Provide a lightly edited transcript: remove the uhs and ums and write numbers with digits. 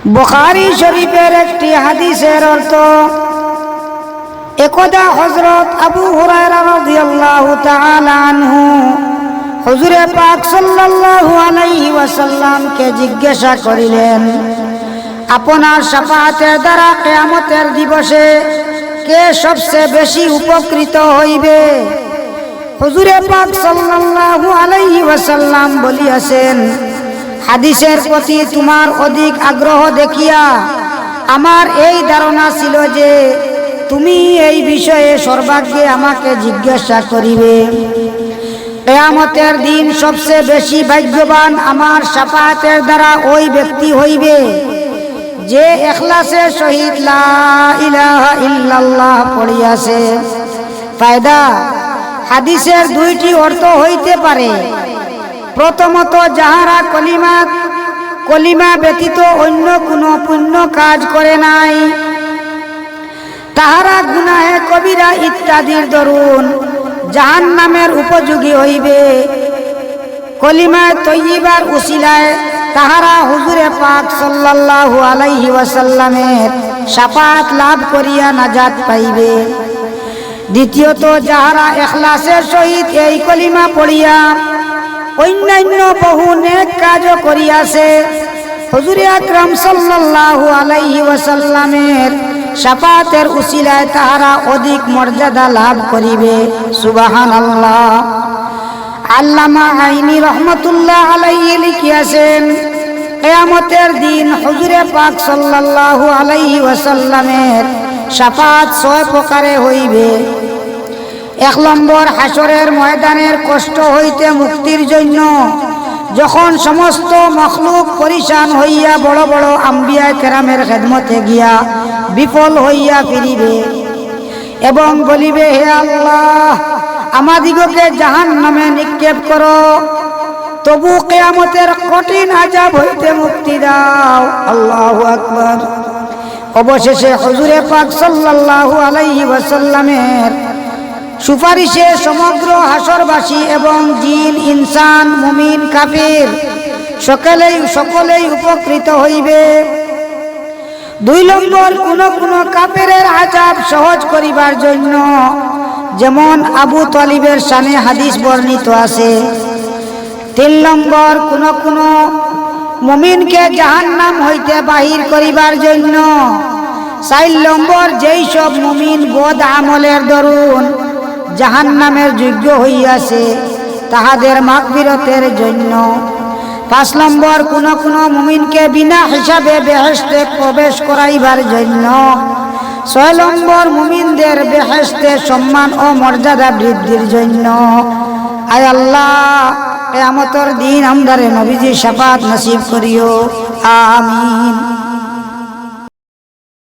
বুখারী শরীফের একটি হাদিসের অর্থ, একদা হযরত আবু হুরায়রা রাদিয়াল্লাহু তাআলা আনহু হুজুরে পাক সাল্লাল্লাহু আলাইহি ওয়াসাল্লামকে জিজ্ঞাসা করিলেন, আপনার শাফাআতের দ্বারা কিয়ামতের দিবসে কে সবচেয়ে বেশি উপকৃত হইবে? হুজুরে পাক সাল্লাল্লাহু আলাইহি ওয়াসাল্লাম বলিয়াছেন, হাদিসের প্রতি তোমার অধিক আগ্রহ দেখিয়া আমার এই ধারণা ছিল যে তুমি এই বিষয়ে সর্বাগ্রে আমাকে জিজ্ঞাসা করিবে। কিয়ামতের দিন সবচেয়ে বেশি ভাগ্যবান আমার শাফাআতের দ্বারা ওই ব্যক্তি হইবে যে ইখলাসের সহিত লা ইলাহা ইল্লাল্লাহ পড়িয়াছে। ফায়দা, হাদিসের দুইটি অর্থ হইতে পারে। প্রথমত, যাহারা কলিমা ব্যতীত অন্য কোনো পুণ্য কাজ করে নাই, তাহারা গুনাহে কবিরা ইত্যাদির দরুন জাহান্নামের উপযোগী হইবে। কলিমায়ে তয়্যিবার উসিলায় তাহারা হুজুরে পাক সাল্লাল্লাহু আলাইহি ওয়াসাল্লামের শাফাআত লাভ করিয়া নাজাত পাইবে। দ্বিতীয়ত, যাহারা ইখলাসের সহিত এই কলিমা পড়িয়া অন্যান্য বহু নেক কাজও করিয়াছে, হুজুরে আকরাম সাল্লাল্লাহু আলাইহি ওয়াসাল্লামের শাফাআতের উসিলায় তাহারা অধিক মর্যাদা লাভ করিবে। সুবহানাল্লাহ। আল্লামা আইনি রহমতুল্লাহ আলাইহি লিখিয়াছেন, কিয়ামতের দিন হুজুরে পাক সাল্লাল্লাহু আলাইহি ওয়াসাল্লামের শাফাআত 6 প্রকারে হইবে। 1 নম্বর, হাসরের ময়দানের কষ্ট হইতে মুক্তির জন্য যখন সমস্ত মখলুক পরিশান হইয়া বড় বড় আম্বিয়া কেরামের খেদমতে গিয়া বিফল হইয়া ফিরিবে এবং বলিবে, হে আল্লাহ, আমাদিগকে জাহান্নামে নিক্ষেপ করো, তবু কিয়ামতের কঠিন আযাব হইতে মুক্তি দাও। আল্লাহু আকবার। অবশেষে হুজুরে পাক সাল্লাল্লাহু আলাইহি ওয়াসাল্লামের সুপারিশে সমগ্র হাসরবাসী এবং জিন, ইনসান, মুমিন, কাফির সকলেই উপকৃত হইবে। 2 নম্বর, কোন কাফেরের আযাব সহজ করিবার জন্য, যেমন আবু তালিবের শানে হাদিস বর্ণিত আছে। 3 নম্বর, কোন মুমিনকে জাহান্নাম হইতে বাহির করিবার জন্য। 4 নম্বর, যেই সব মুমিন বদ আমলের দরুন জাহান্নামের যোগ্য হইয়াছে তাহাদের মাগফিরতের জন্য। 5 নম্বর, কোন মুমিনকে বিনা হিসাবে বেহেশতে প্রবেশ করাইবার জন্য। 6 নম্বর, মুমিনদের বেহেশতে সম্মান ও মর্যাদা বৃদ্ধির জন্য। আয় আল্লাহ, কিয়ামতের দিন আমদারে নবীজির শাফাআত নসিব করিও। আমিন।